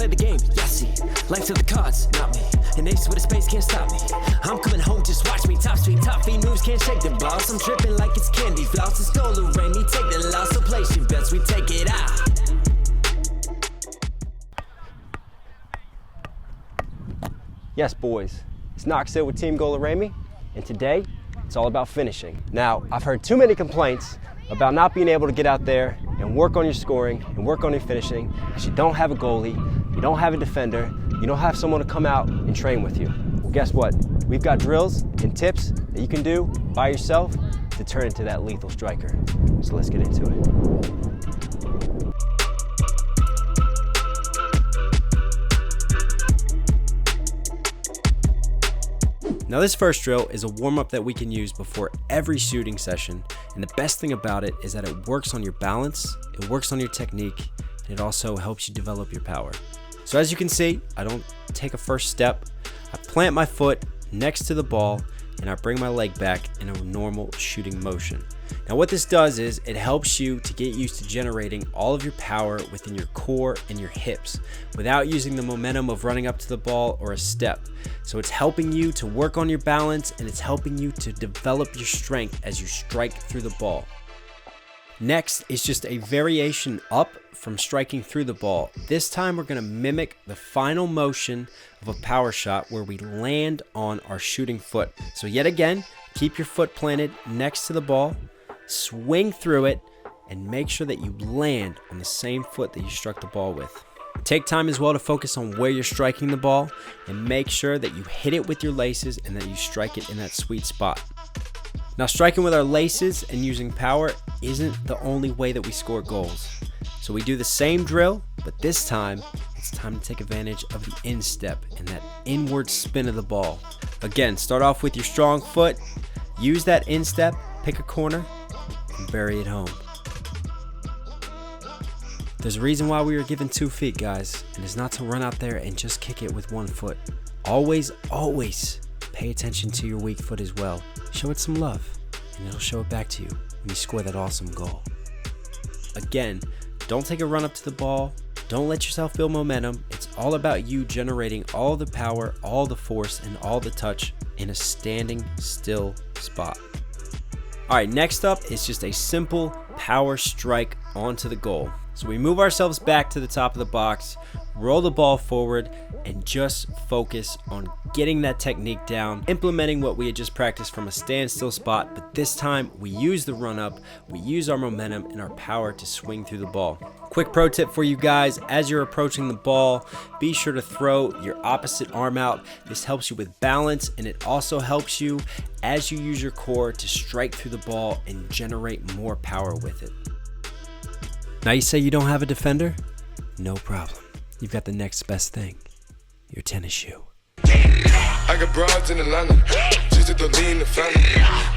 play the game, yeah, see. Life to the cards, not me. An ace with a space can't stop me. I'm coming home, just watch me. Top street, top feet moves, can't shake the boss. I'm tripping like it's candy floss. It's GOLUREMI'S, take the loss. So place your bets, we take it out. Yes, boys, it's Knoxville with Team GOLUREMI'S, and today it's all about finishing. Now, I've heard too many complaints about not being able to get out there and work on your scoring and work on your finishing because you don't have a goalie, you don't have a defender, you don't have someone to come out and train with you. Well, guess what? We've got drills and tips that you can do by yourself to turn into that lethal striker. So let's get into it. Now this first drill is a warm-up that we can use before every shooting session, and the best thing about it is that it works on your balance, it works on your technique, and it also helps you develop your power. So as you can see, I don't take a first step, I plant my foot next to the ball, and I bring my leg back in a normal shooting motion. Now what this does is it helps you to get used to generating all of your power within your core and your hips without using the momentum of running up to the ball or a step. So it's helping you to work on your balance, and it's helping you to develop your strength as you strike through the ball. Next is just a variation up from striking through the ball. This time we're going to mimic the final motion of a power shot where we land on our shooting foot. So yet again, keep your foot planted next to the ball, swing through it, and make sure that you land on the same foot that you struck the ball with. Take time as well to focus on where you're striking the ball and make sure that you hit it with your laces and that you strike it in that sweet spot. Now, striking with our laces and using power isn't the only way that we score goals. So we do the same drill, but this time it's time to take advantage of the instep and that inward spin of the ball. Again, start off with your strong foot, use that instep, pick a corner, and bury it home. There's a reason why we were given 2 feet, guys, and it's not to run out there and just kick it with 1 foot. Always, always pay attention to your weak foot as well. Show it some love, and it'll show it back to you when you score that awesome goal. Again, don't take a run up to the ball. Don't let yourself build momentum. It's all about you generating all the power, all the force, and all the touch in a standing still spot. All right, next up is just a simple power strike onto the goal. So we move ourselves back to the top of the box, roll the ball forward, and just focus on getting that technique down, implementing what we had just practiced from a standstill spot, but this time we use the run up, we use our momentum and our power to swing through the ball. Quick pro tip for you guys, as you're approaching the ball, be sure to throw your opposite arm out. This helps you with balance, and it also helps you as you use your core to strike through the ball and generate more power with it. Now you say you don't have a defender? No problem. You've got the next best thing, your tennis shoe. I got broads in Atlanta, just to lean the family,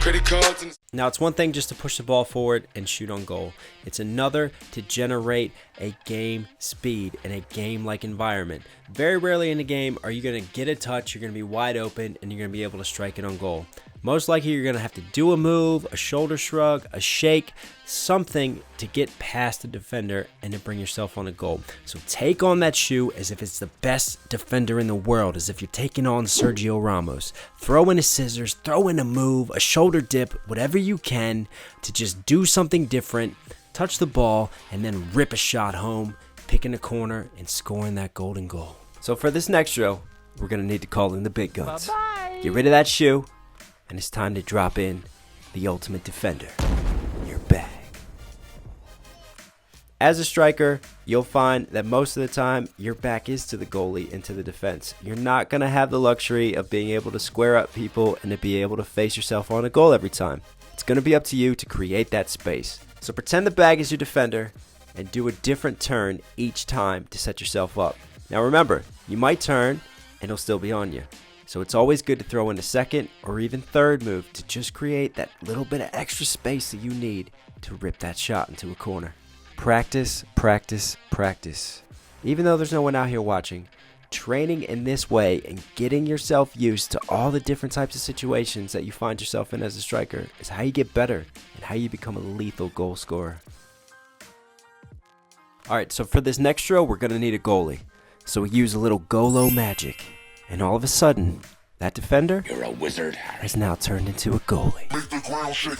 credit cards and... Now it's one thing just to push the ball forward and shoot on goal. It's another to generate a game speed and a game-like environment. Very rarely in a game are you going to get a touch, you're going to be wide open, and you're going to be able to strike it on goal. Most likely you're going to have to do a move, a shoulder shrug, a shake, something to get past the defender and to bring yourself on a goal. So take on that shoe as if it's the best defender in the world, as if you're taking on Sergio Ramos. Throw in a scissors, throw in a move, a shoulder dip, whatever you can to just do something different, touch the ball, and then rip a shot home, picking a corner, and scoring that golden goal. So for this next drill, we're going to need to call in the big guns. Bye-bye. Get rid of that shoe. And it's time to drop in the ultimate defender, your bag. As a striker, you'll find that most of the time your back is to the goalie and to the defense. You're not going to have the luxury of being able to square up people and to be able to face yourself on a goal every time. It's going to be up to you to create that space. So pretend the bag is your defender and do a different turn each time to set yourself up. Now remember, you might turn and it'll still be on you. So it's always good to throw in a second or even third move to just create that little bit of extra space that you need to rip that shot into a corner. Practice, practice, practice. Even though there's no one out here watching, training in this way and getting yourself used to all the different types of situations that you find yourself in as a striker is how you get better and how you become a lethal goal scorer. Alright, so for this next drill, we're going to need a goalie. So we use a little Golo magic, and all of a sudden, that defender You're a wizard. has now turned into a goalie. Make the ground shake.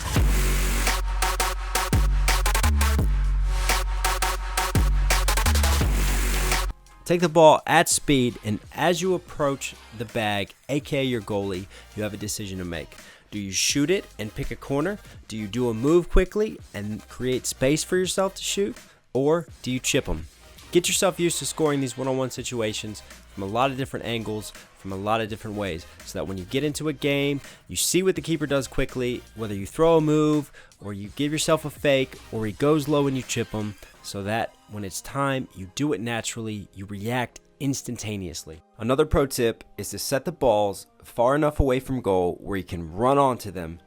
Take the ball at speed, and as you approach the bag, aka your goalie, you have a decision to make. Do you shoot it and pick a corner? Do you do a move quickly and create space for yourself to shoot? Or do you chip them? Get yourself used to scoring these one-on-one situations from a lot of different angles, from a lot of different ways, so that when you get into a game, you see what the keeper does quickly, whether you throw a move, or you give yourself a fake, or he goes low and you chip him, so that when it's time, you do it naturally, you react instantaneously. Another pro tip is to set the balls far enough away from goal where you can run onto them,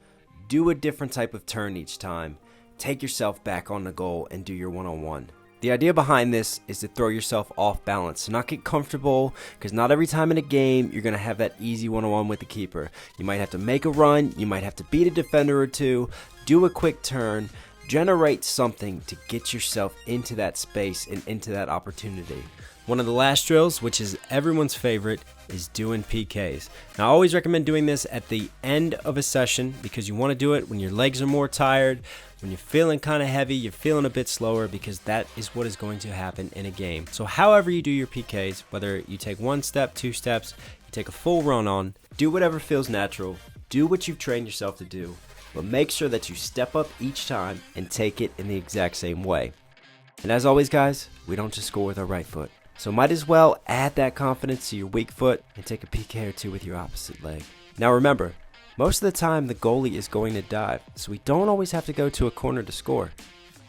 do a different type of turn each time, take yourself back on the goal, and do your one-on-one. The idea behind this is to throw yourself off balance, to not get comfortable, because not every time in a game you're going to have that easy one-on-one with the keeper. You might have to make a run, you might have to beat a defender or two, do a quick turn, generate something to get yourself into that space and into that opportunity. One of the last drills, which is everyone's favorite, is doing PKs. Now, I always recommend doing this at the end of a session because you want to do it when your legs are more tired, when you're feeling kind of heavy, you're feeling a bit slower, because that is what is going to happen in a game. So however you do your PKs, whether you take 1 step, 2 steps, you take a full run on, do whatever feels natural, do what you've trained yourself to do, but make sure that you step up each time and take it in the exact same way. And as always, guys, we don't just score with our right foot. So might as well add that confidence to your weak foot and take a PK or two with your opposite leg. Now remember, most of the time the goalie is going to dive, so we don't always have to go to a corner to score.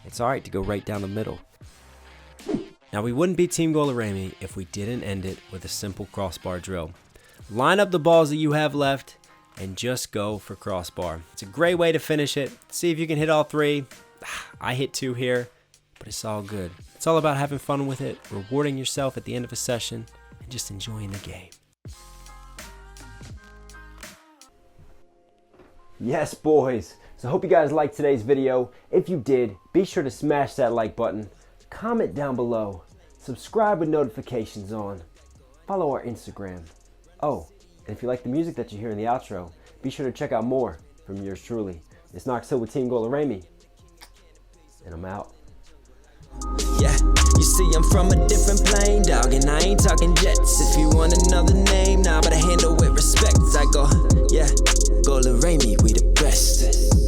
It's alright to go right down the middle. Now we wouldn't be Team GOLUREMI if we didn't end it with a simple crossbar drill. Line up the balls that you have left and just go for crossbar. It's a great way to finish it. See if you can hit all 3. I hit 2 here, but it's all good. It's all about having fun with it, rewarding yourself at the end of a session, and just enjoying the game. Yes, boys. So I hope you guys liked today's video. If you did, be sure to smash that like button, comment down below, subscribe with notifications on, follow our Instagram. Oh, and if you like the music that you hear in the outro, be sure to check out more from yours truly. It's Knox Hill with Team GOLUREMI, and I'm out. Yeah, you see I'm from a different plane, dog, and I ain't talking jets. If you want another name, nah, but I handle with respect. I go, yeah, GOLUREMI, we the best.